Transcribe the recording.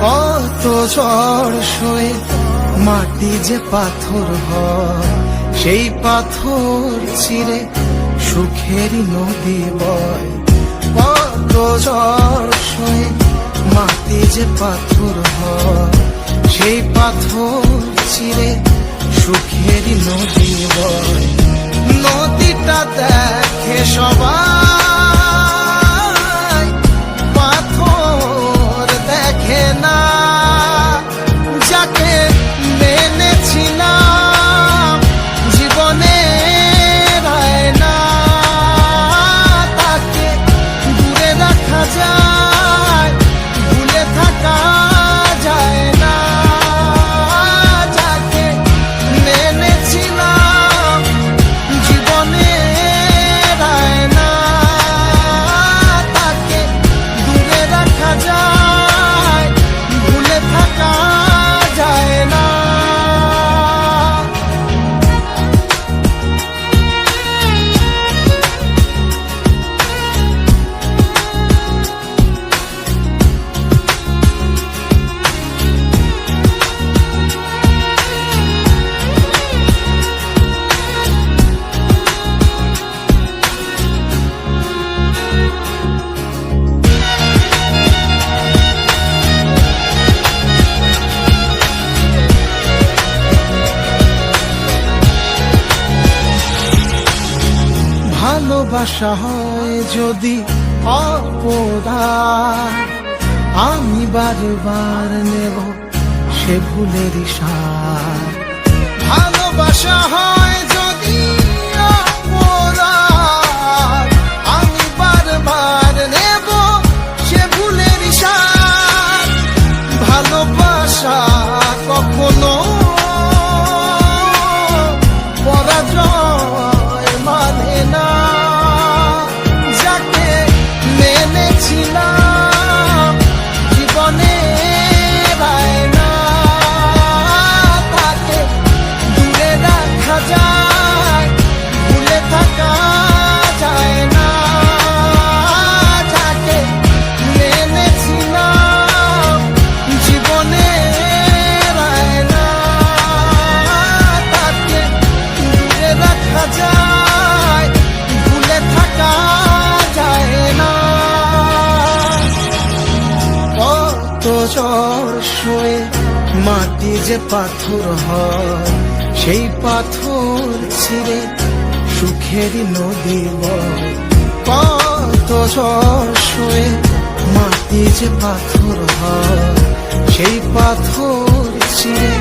কত ঝড় সয়ে মাটি যে পাথর হয়, সেই পাথর ছিঁড়ে সুখেরই নদী বয়। কত ঝড় সয়ে মাটি যে পাথর হয়, সেই পাথর ছিঁড়ে সুখেরই নদী বয়। নদীটা দেখে সবাই, পাথর দেখে না। যাকে মেনেছিলাম জীবনের আয়না, তাকে দূরে রাখা যায়, ভুলে থাকা যায় না। যাকে মেনেছিলাম জীবনের আয়না, তাকে দূরে রাখা যায়, ভুলে থাকা যায় না। ভালোবাসা হয় যদি অপরাধ, আমি বারবার নেব সে ভুলের সাথ। ভালোবাসা হয় যদি অপরাধ, আমি বারবার নেব সে ভুলের সাথ। ভালোবাসা কখনো পরাজয় মানে না। যাকে মেনেছিলাম জীবনের আয়না, তাকে দূরে রাখা যায়, ভুলে থাকা যায় না। যাকে মেনেছিলাম জীবনের আয়না, তাকে দূরে রাখা যায়, ভুলে থাকা যায় না। কত ঝড় সয়ে মাটি যে পাথর হয়, সেই পাথর ছিঁড়ে সুখেরই নদী বয়। কত ঝড় সয়ে মাটি যে পাথর হয়, সেই পাথর ছিঁড়ে